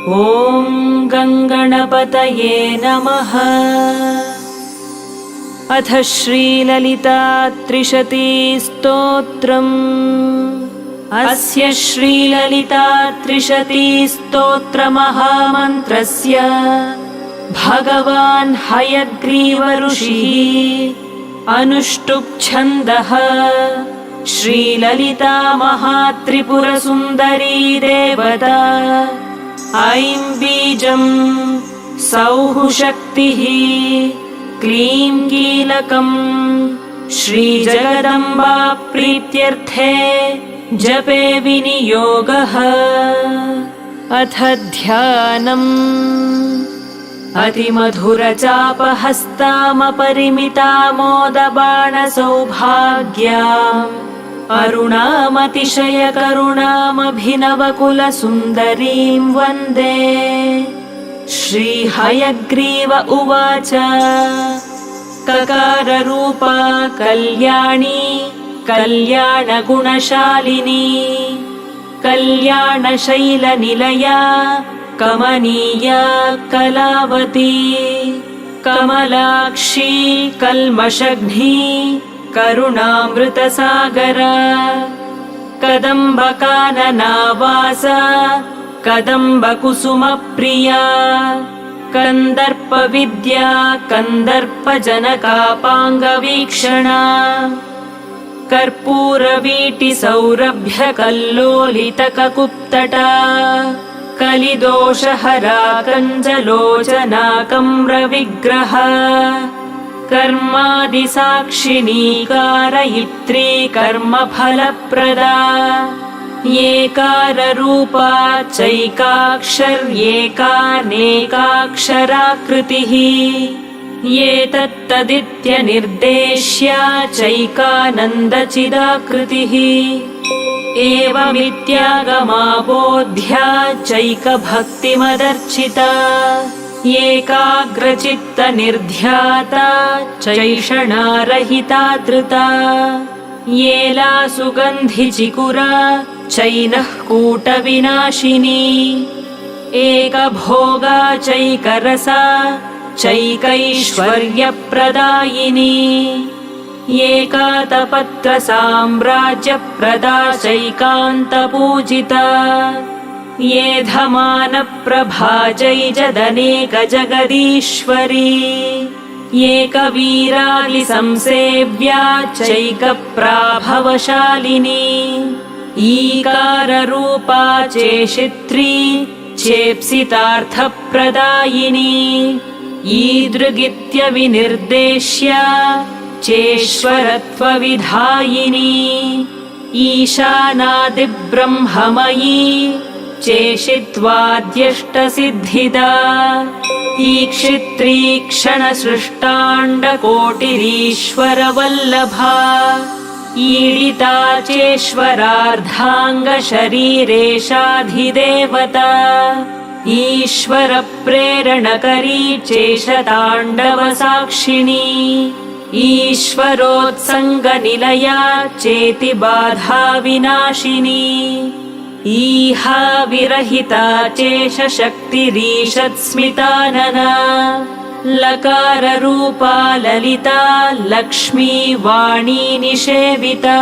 ॐ गङ्गणपतये नमः। अथ श्रीललिता त्रिशतीस्तोत्रम्। अस्य श्रीललिता त्रिशतीस्तोत्रमहामन्त्रस्य भगवान् हयग्रीव ऋषिः अनुष्टुप् छन्दः। श्रीललिता महात्रिपुरसुन्दरी देवता। ऐं बीजं सौः शक्तिः क्लीं कीलकम्। श्रीजगदम्बा प्रीत्यर्थे जपे विनियोगः। अथ ध्यानम्। अतिमधुरचापहस्तामपरिमितामोदबाणसौभाग्याम् अरुणामतिशयकरुणामभिनवकुलसुन्दरीं वन्दे। श्रीहयग्रीव उवाच। ककाररूपा कल्याणी कल्याणगुणशालिनी कल्याणशैलनिलया कमनीया कलावती। कमलाक्षी कल्मषघ्नी करुणामृतसागरा। कदम्बकाननावासा कदम्बकुसुमप्रिया। कन्दर्पविद्या कन्दर्पजनकापाङ्गवीक्षणा। कर्पूरवीटिसौरभ्यकल्लोलितककुप्तटा। कलिदोषहरा कञ्जलोचना कम्रविग्रह। कर्मादिसाक्षिणी कारयित्री कर्मफलप्रदा। येकाररूपा चैकाक्षर्येकानेकाक्षराकृतिः। एतत्तदित्यनिर्देश्या चैकानन्दचिदाकृतिः। एवमित्यागमाबोध्या चैकभक्तिमदर्चिता। एकाग्रचित्तनिर्ध्याता चैषणारहिता धृता। येला सुगन्धिचिकुरा चैनः कूटविनाशिनी। एकभोगा चैकरसा चैकैश्वर्यप्रदायिनी। एकातपत्रसाम्राज्यप्रदा चैकान्तपूजिता। येधमानप्रभा जैजदनेकजगदीश्वरी। एकवीरादिसंसेव्या चैकप्राभवशालिनी। ईकाररूपा चेशित्री चेप्सितार्थप्रदायिनी। ईदृगित्यविनिर्देश्या चेश्वरत्वविधायिनी। ईशानादिब्रह्ममयी चेशित्वाद्यष्टसिद्धिदा। ईक्षित्रीक्षणसृष्टाण्डकोटिरीश्वरवल्लभा। ईडिता चेश्वरार्धाङ्गशरीरेशाधिदेवता। ईश्वरप्रेरणकरी चेशताण्डवसाक्षिणी। ईश्वरोत्सङ्गनिलया चेतिबाधाविनाशिनी। ईहा विरहिता चेशशक्तिरीशत्स्मितानना। लकाररूपा ललिता लक्ष्मी वाणी निषेविता।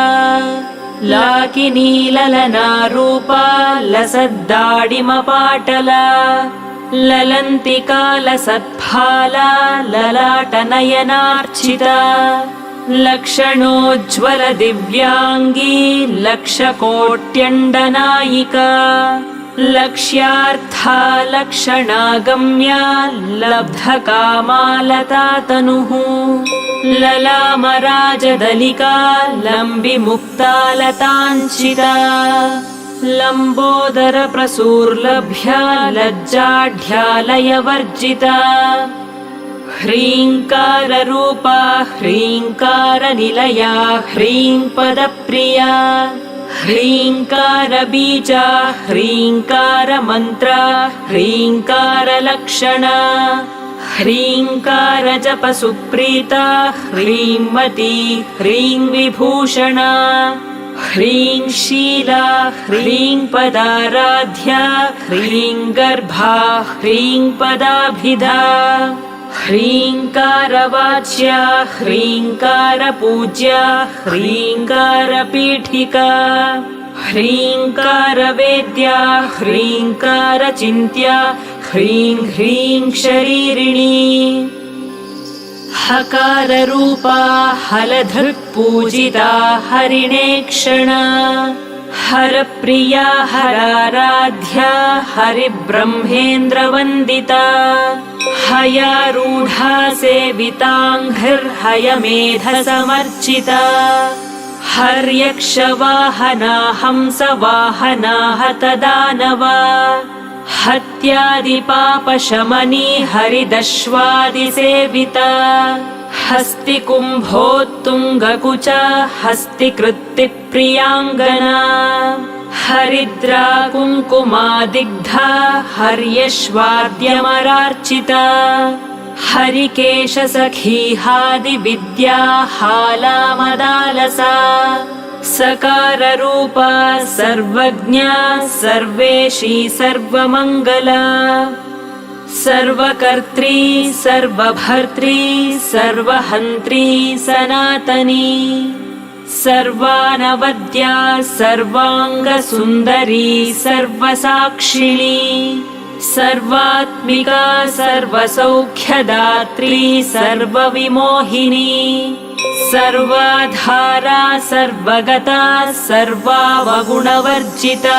लाकिनी ललनारूपा लसद्दाडिमपाटला। ललन्तिका लसत्फाला ललाटनयनार्चिता। लक्षणोज्ज्वलदिव्याङ्गी लक्षकोट्यण्डनायिका। लक्ष्यार्था लक्षणागम्या लब्धकामालता तनुः। ललामराजदलिका लम्बिमुक्ता लताञ्चिता। लम्बोदरप्रसूर्लभ्या लज्जाढ्यालयवर्जिता। ह्रीङ्काररूपा ह्रीङ्कारनिलया ह्रीङ्पदप्रिया। ह्रीङ्कारबीजा ह्रीङ्कारमन्त्रा ह्रीङ्कारलक्षणा। ह्रीङ्कारजपसुप्रीता ह्रींमती ह्रीं विभूषणा। ह्रीं शीला ह्रीं पदाराध्या ह्रीं गर्भा ह्रीं पदाभिधा ह्रींकारवाच्या ह्रींकारपूज्या ह्रींकारपीठिका ह्रींकारवेद्या ह्रींकारचिन्त्या ह्रीं ह्रीं शरीरिणी हकाररूपा हलधृक्पूजिता हरिणेक्षणा हरप्रिया हराराध्या हरिब्रह्मेन्द्रवन्दिता हयारूढा सेविताङ्घ्रिर्हयमेधसमर्चिता हर्यक्षवाहना हंसवाहना हतदानवा हत्यादिपापशमनी हरिदश्वादिसेविता हस्तिकुम्भोत्तुङ्गकुचा हस्तिकृत्तिप्रियाङ्गना हरिद्रा कुङ्कुमादिग्धा हर्यश्वाद्यमरार्चिता हरिकेशसखीहादिविद्या हालामदालसा सकाररूपा सर्वज्ञा सर्वेशी सर्वमङ्गला सर्वकर्त्री सर्वभर्त्री सर्वहन्त्री सनातनी सर्वानवद्या सर्वाङ्गसुन्दरी सर्वसाक्षिणी सर्वात्मिका सर्वसौख्यदात्री सर्वविमोहिनी सर्वाधारा सर्वगता सर्वावगुणवर्जिता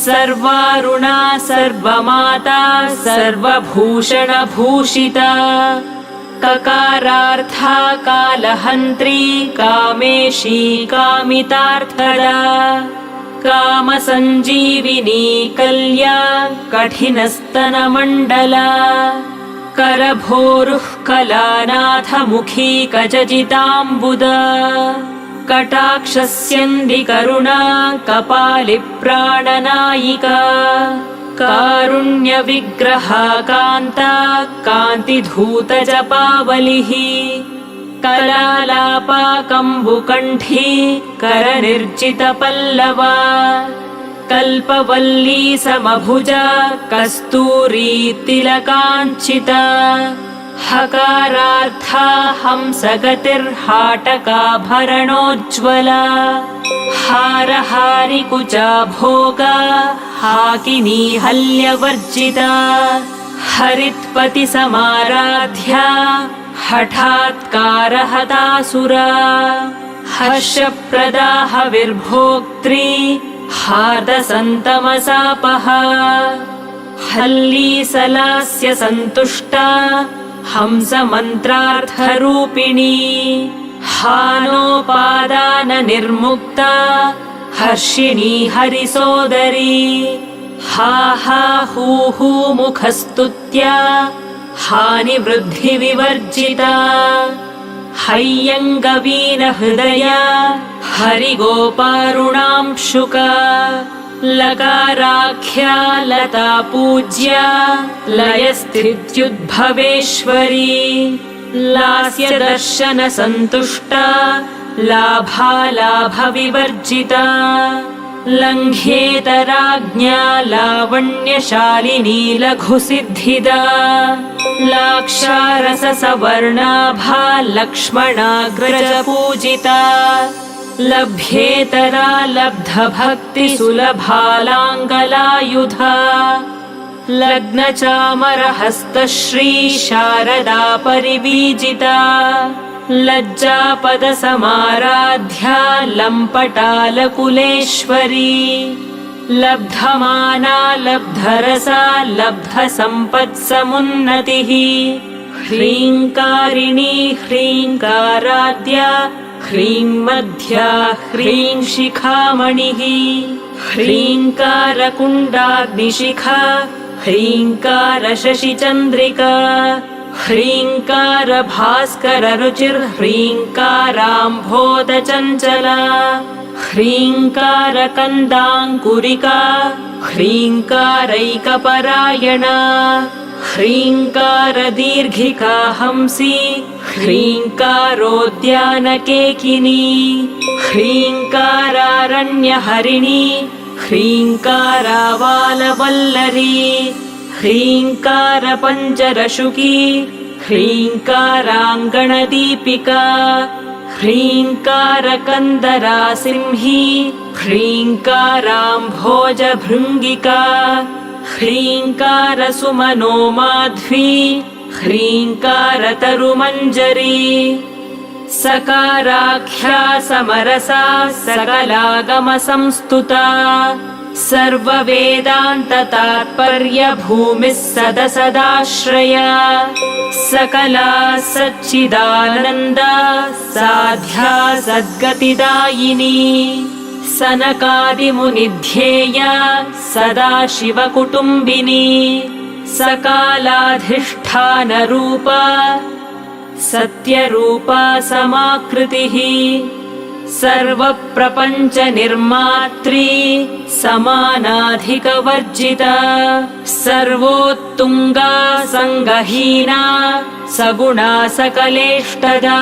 सर्वारुणा सर्वमाता सर्वभूषणभूषिता ककारार्था कालहन्त्री कामेशी कामितार्थदा कामसञ्जीविनी कल्या कठिनस्तनमण्डला करभोरुः कलानाथमुखी कजजिताम्बुदा कटाक्षस्यन्दिकरुणा कपालिप्राणनायिका कारुण्यविग्रहा कान्ता कान्तिधूतजपावलिः कलालापा कम्बुकण्ठी करनिर्जितपल्लवा कल्पवल्ली समभुजा कस्तूरी तिलकाञ्चिता हकारार्था हंसगतिर्हाटकाभरणोज्ज्वला हारहारिकुचा भोगा हाकिनी हल्यवर्जिता हरित्पतिसमाराध्या हठात्कारहतासुरा हर्षप्रदा हविर्भोक्त्री हार्दसन्तमसापः हल्लीसलास्य सन्तुष्टा हंसमन्त्रार्थरूपिणी हानोपादाननिर्मुक्ता हर्षिणी हरिसोदरी हा हा हू हू मुखस्तुत्या हानिवृद्धिविवर्जिता हैयङ्गवीनहृदया हरिगोपारुणांशुका लकाराख्या लता पूज्या लयस्थित्युद्भवेश्वरी लास्यदर्शनसन्तुष्टा लाभालाभविवर्जिता लङ्घ्येतराज्ञा लावण्यशालिनी लघुसिद्धिदा लाक्षारससवर्णाभा लक्ष्मणाग्रजपूजिता लभ्येतरा लब्धभक्तिसुलभालाङ्गलायुधा लग्नचामरहस्तश्री शारदा परिवीजिता लज्जापदसमाराध्या लम्पटालकुलेश्वरी लब्धमाना लब्धरसा लब्धसम्पत्समुन्नतिः ह्रीङ्कारिणी ह्रीङ्काराद्या ह्रीं मध्या ह्रीं शिखामणिः ह्रीङ्कारकुण्डाग्निशिखा ह्रीङ्कारशशिचन्द्रिका ह्रीङ्कारभास्कररुचिर्ह्रीङ्काराम्भोदचञ्चला ह्रीङ्कारकन्दाङ्कुरिका ह्रीङ्कारैकपरायणा ह्रीङ्कारदीर्घिका हंसी ह्रीङ्कारोद्यानकेकिनी ह्रीङ्कारारण्यहरिणी ह्रीङ्कारावालवल्लरी ह्रीङ्कारपञ्चरशुकी ह्रीङ्काराङ्गणदीपिका ह्रीङ्कारकन्दरासिंही ह्रीङ्काराम्भोजभृङ्गिका ह्रीङ्कारसुमनोमाध्वी ह्रीङ्कारतरुमञ्जरी सकाराख्या समरसा सकलागमसंस्तुता सर्ववेदान्ततात्पर्यभूमिः सदसदाश्रया सकला सच्चिदानन्दा साध्या सद्गतिदायिनी सनकादिमुनिध्येया सदाशिवकुटुम्बिनी सकालाधिष्ठानरूपा सत्यरूपा समाकृतिः सर्वप्रपञ्चनिर्मात्री समानाधिकवर्जिता सर्वोत्तुङ्गा सङ्गहीना सगुणा सकलेष्टदा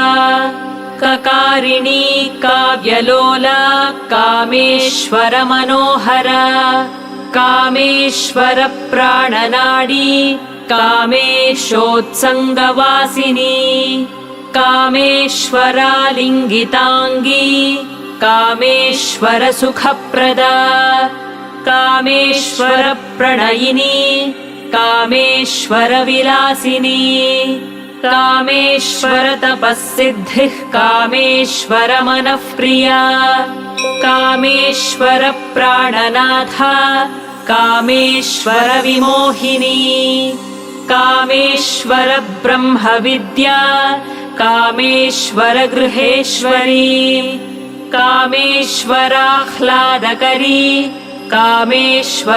ककारिणी काव्यलोला कामेश्वरमनोहरा कामेश्वरप्राणनाडी कामेशोत्सङ्गवासिनी कामेश्वरालिङ्गिताङ्गी कामेश्वरसुखप्रदा कामेश्वरप्रणयिनी कामेश्वरविलासिनी कामेश्वरतपःसिद्धिः कामेश्वरमनःप्रिया कामेश्वरप्राणनाथा कामेश्वरविमोहिनी कामेश्वरब्रह्मविद्या कामेश्वरगृहेश्वरी कामेश्वराह्लादकरी कामेश्वरमहेश्वरी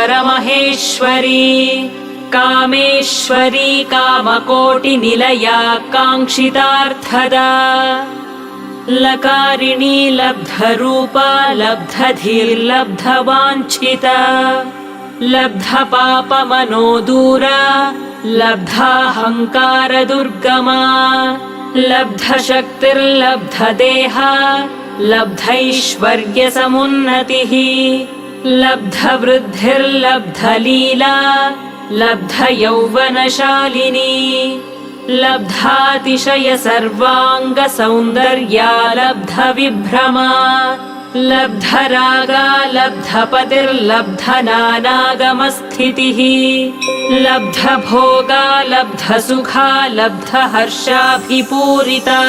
कामेश्वरी कामकोटिनिलया काङ्क्षितार्थदा लकारिणी लब्धरूपा लब्धधीर्लब्धवाञ्छिता लब्धपापमनोदूरा लब्धाहङ्कारदुर्गमा लब्धशक्तिर्लब्धदेहा लब्धैश्वर्यसमुन्नतिः लब्धवृद्धिर्लब्धलीला लब्धयौवनशालिनी लब्धातिशयसर्वाङ्गसौन्दर्या लब्धविभ्रमा लब्धरागा लब्धपतिर्लब्धनानागमस्थितिः लब्धभोगा लब्धसुखा लब्धहर्षाभिपूरिता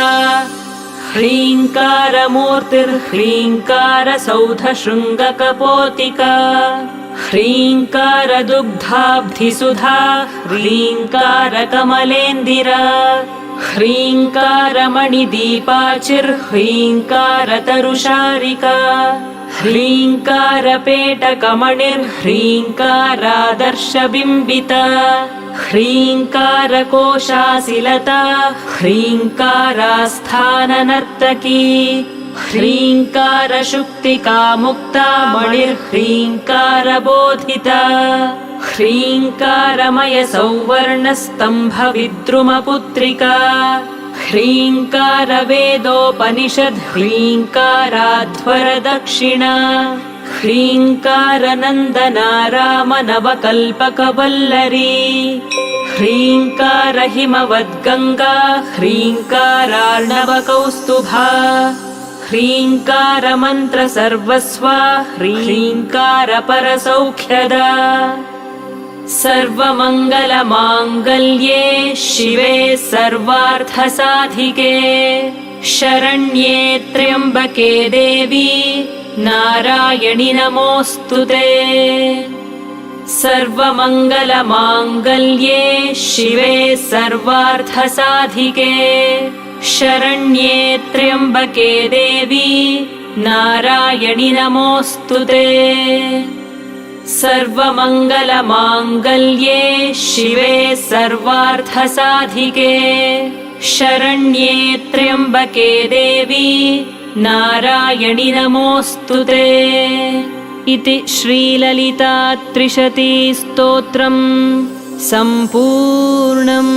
ह्रीङ्कारमूर्तिर्ह्रीङ्कारसौधशृङ्गकपोतिका ह्रीङ्कारदुग्धाब्धिसुधा ह्रीङ्कारकमलेन्दिरा ह्रीङ्कारमणिदीपाचिर्ह्रीङ्कारतरुशारिका ह्रीङ्कारपेटकमणिर्ह्रीङ्कारादर्शबिम्बिता ह्रीङ्कारकोशासिलता ह्रीङ्कारास्थाननर्तकी ह्रीङ्कारशुक्तिकामुक्ता मणिर्ह्रीङ्कारबोधिता ह्रीङ्कारमयसौवर्णस्तम्भविद्रुमपुत्रिका ह्रीङ्कारवेदोपनिषद् ह्रीङ्काराध्वरदक्षिणा ह्रीङ्कारनन्दनारामनवकल्पकवल्लरी ह्रीङ्कारहिमवद्गङ्गा ह्रीङ्कारार्णवकौस्तुभा ह्रीङ्कारमन्त्रसर्वस्वा ह्रीङ्कारपरसौख्यदा सर्वमङ्गलमाङ्गल्ये शिवे सर्वार्थसाधिके शरण्ये त्र्यम्बके देवी नारायणि नमोऽस्तुते सर्वमङ्गलमाङ्गल्ये शिवे सर्वार्थसाधिके शरण्ये त्र्यम्बके देवी नारायणि नमोऽस्तुते सर्वमङ्गलमाङ्गल्ये शिवे सर्वार्थसाधिके शरण्ये त्र्यम्बके देवी नारायणि नमोऽस्तुते इति श्रीललितात्रिशतीस्तोत्रम् सम्पूर्णम्।